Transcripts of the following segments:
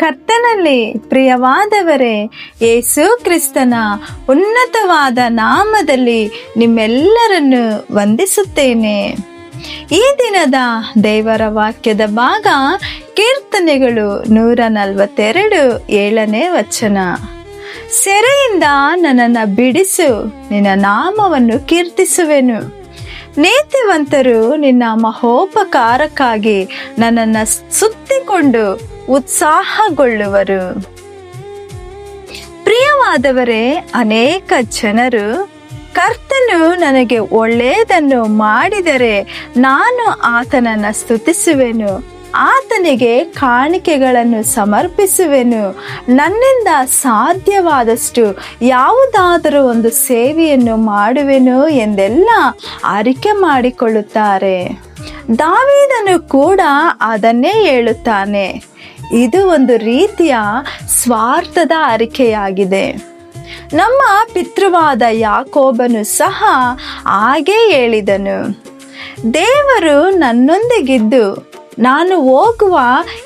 ಕರ್ತನಲ್ಲಿ ಪ್ರಿಯವಾದವರೇ, ಯೇಸು ಕ್ರಿಸ್ತನ ಉನ್ನತವಾದ ನಾಮದಲ್ಲಿ ನಿಮ್ಮೆಲ್ಲರನ್ನು ವಂದಿಸುತ್ತೇನೆ. ಈ ದಿನದ ದೇವರ ವಾಕ್ಯದ ಭಾಗ ಕೀರ್ತನೆಗಳು 142 7ನೇ ವಚನ. ಸೆರೆಯಿಂದ ನನ್ನನ್ನು ಬಿಡಿಸು, ನಿನ್ನ ನಾಮವನ್ನು ಕೀರ್ತಿಸುವೆನು. ನೀತಿವಂತರು ನಿನ್ನ ಮಹೋಪಕಾರಕ್ಕಾಗಿ ನನ್ನನ್ನು ಸುತ್ತಿಕೊಂಡು ಉತ್ಸಾಹಗೊಳ್ಳುವರು. ಪ್ರಿಯವಾದವರೇ, ಅನೇಕ ಜನರು ಕರ್ತನು ನನಗೆ ಒಳ್ಳೆಯದನ್ನು ಮಾಡಿದರೆ ನಾನು ಆತನನ್ನು ಸ್ತುತಿಸುವೆನು, ಆತನಿಗೆ ಕಾಣಿಕೆಗಳನ್ನು ಸಮರ್ಪಿಸುವೆನು, ನನ್ನಿಂದ ಸಾಧ್ಯವಾದಷ್ಟು ಯಾವುದಾದರೂ ಒಂದು ಸೇವೆಯನ್ನು ಮಾಡುವೆನು ಎಂದೆಲ್ಲ ಅರಿಕೆ ಮಾಡಿಕೊಳ್ಳುತ್ತಾರೆ. ದಾವೀದನು ಕೂಡ ಅದನ್ನೇ ಹೇಳುತ್ತಾನೆ. ಇದು ಒಂದು ರೀತಿಯ ಸ್ವಾರ್ಥದ ಅರಿಕೆಯಾಗಿದೆ. ನಮ್ಮ ಪಿತೃವಾದ ಯಾಕೋಬನು ಸಹ ಹಾಗೇ ಹೇಳಿದನು. ದೇವರು ನನ್ನೊಂದಿಗಿದ್ದು ನಾನು ಹೋಗುವ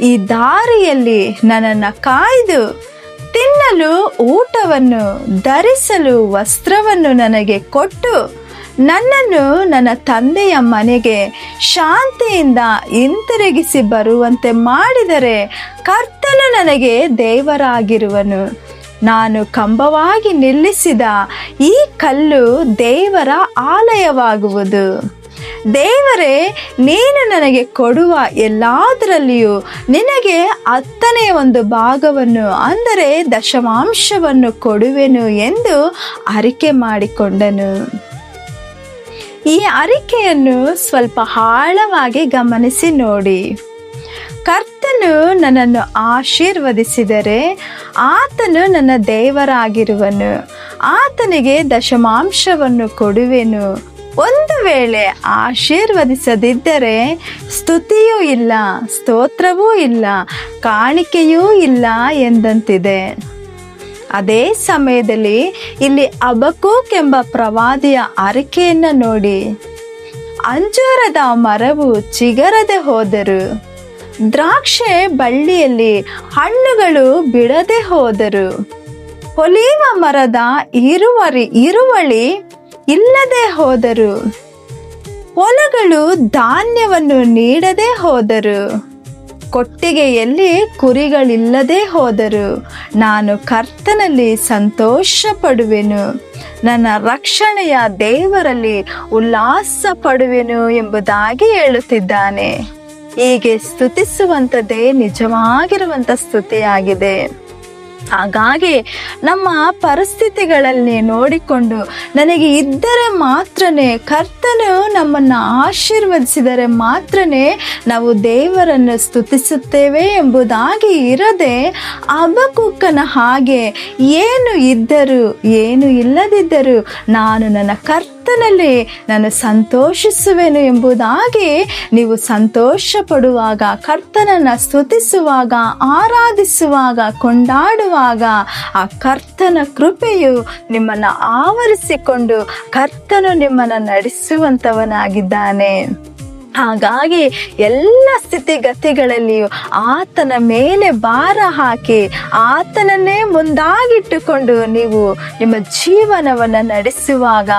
ಈ ದಾರಿಯಲ್ಲಿ ನನ್ನನ್ನು ಕಾಯ್ದು ತಿನ್ನಲು ಊಟವನ್ನು, ಧರಿಸಲು ವಸ್ತ್ರವನ್ನು ನನಗೆ ಕೊಟ್ಟು ನನ್ನನ್ನು ನನ್ನ ತಂದೆಯ ಮನೆಗೆ ಶಾಂತಿಯಿಂದ ಹಿಂತಿರುಗಿಸಿ ಬರುವಂತೆ ಮಾಡಿದರೆ ಕರ್ತನು ನನಗೆ ದೇವರಾಗಿರುವನು. ನಾನು ಕಂಬವಾಗಿ ನಿಲ್ಲಿಸಿದ ಈ ಕಲ್ಲು ದೇವರ ಆಲಯವಾಗುವುದು. ದೇವರೇ, ನೀನು ನನಗೆ ಕೊಡುವ ಎಲ್ಲದರಲ್ಲಿಯೂ ನಿನಗೆ 10ನೇ ಒಂದು ಭಾಗವನ್ನು, ಅಂದರೆ ದಶಮಾಂಶವನ್ನು ಕೊಡುವೆನು ಎಂದು ಅರಿಕೆ ಮಾಡಿಕೊಂಡನು. ಈ ಅರಿಕೆಯನ್ನು ಸ್ವಲ್ಪ ಆಳವಾಗಿ ಗಮನಿಸಿ ನೋಡಿ. ಕರ್ತನು ನನ್ನನ್ನು ಆಶೀರ್ವದಿಸಿದರೆ ಆತನು ನನ್ನ ದೇವರಾಗಿರುವನು, ಆತನಿಗೆ ದಶಮಾಂಶವನ್ನು ಕೊಡುವೆನು. ಒಂದು ವೇಳೆ ಆಶೀರ್ವದಿಸದಿದ್ದರೆ ಸ್ತುತಿಯೂ ಇಲ್ಲ, ಸ್ತೋತ್ರವೂ ಇಲ್ಲ, ಕಾಣಿಕೆಯೂ ಇಲ್ಲ ಎಂದಂತಿದೆ. ಅದೇ ಸಮಯದಲ್ಲಿ ಇಲ್ಲಿ ಹಬಕ್ಕೂಕ್ ಎಂಬ ಪ್ರವಾದಿಯ ಅರಿಕೆಯನ್ನು ನೋಡಿ. ಅಂಜೂರದ ಮರವು ಚಿಗರದೆ ಹೋದರು, ದ್ರಾಕ್ಷೆ ಬಳ್ಳಿಯಲ್ಲಿ ಹಣ್ಣುಗಳು ಬಿಡದೆ ಹೋದರು, ಒಲೀವ ಮರದ ಇರುವಳಿ ಇಲ್ಲದೆ ಹೋದರು, ಹೊಲಗಳು ಧಾನ್ಯವನ್ನು ನೀಡದೆ ಹೋದರು, ಕೊಟ್ಟಿಗೆಯಲ್ಲಿ ಕುರಿಗಳಿಲ್ಲದೆ ಹೋದರು. ನಾನು ಕರ್ತನಲ್ಲಿ ಸಂತೋಷ ಪಡುವೆನು, ನನ್ನ ರಕ್ಷಣೆಯ ದೇವರಲ್ಲಿ ಉಲ್ಲಾಸ ಪಡುವೆನು ಎಂಬುದಾಗಿ ಹೇಳುತ್ತಿದ್ದಾನೆ. ಹೀಗೆ ಸ್ತುತಿಸುವಂಥದ್ದೇ ನಿಜವಾಗಿರುವಂಥ ಸ್ತುತಿಯಾಗಿದೆ. ಹಾಗಾಗಿ ನಮ್ಮ ಪರಿಸ್ಥಿತಿಗಳಲ್ಲಿ ನೋಡಿಕೊಂಡು ನನಗೆ ಇದ್ದರೆ ಮಾತ್ರನೇ, ಕರ್ತನು ನಮ್ಮನ್ನು ಆಶೀರ್ವದಿಸಿದರೆ ಮಾತ್ರನೇ ನಾವು ದೇವರನ್ನು ಸ್ತುತಿಸುತ್ತೇವೆ ಎಂಬುದಾಗಿ ಇರದೆ, ಹಬಕ್ಕೂಕನ ಹಾಗೆ ಏನು ಇದ್ದರೂ ಏನು ಇಲ್ಲದಿದ್ದರೂ ನಾನು ನನ್ನ ಕರ್ತನಲ್ಲಿ ನಾನು ಸಂತೋಷಿಸುವೆನು ಎಂಬುದಾಗಿ ನೀವು ಸಂತೋಷ ಪಡುವಾಗ, ಕರ್ತನನ್ನು ಸ್ತುತಿಸುವಾಗ, ಆರಾಧಿಸುವಾಗ, ಕೊಂಡಾಡುವಾಗ ಆ ಕರ್ತನ ಕೃಪೆಯು ನಿಮ್ಮನ್ನು ಆವರಿಸಿಕೊಂಡು ಕರ್ತನು ನಿಮ್ಮನ್ನು ನಡೆಸುವಂಥವನಾಗಿದ್ದಾನೆ. ಹಾಗಾಗಿ ಎಲ್ಲ ಸ್ಥಿತಿಗತಿಗಳಲ್ಲಿಯೂ ಆತನ ಮೇಲೆ ಭಾರ ಹಾಕಿ ಆತನನ್ನೇ ಮುಂದಾಗಿಟ್ಟುಕೊಂಡು ನೀವು ನಿಮ್ಮ ಜೀವನವನ್ನು ನಡೆಸುವಾಗ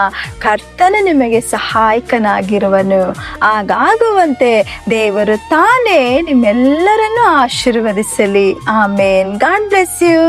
ಕರ್ತನು ನಿಮಗೆ ಸಹಾಯಕನಾಗಿರುವನು. ಹಾಗಾಗುವಂತೆ ದೇವರು ತಾನೇ ನಿಮ್ಮೆಲ್ಲರನ್ನು ಆಶೀರ್ವದಿಸಲಿ. ಆಮೇನ್. God bless you.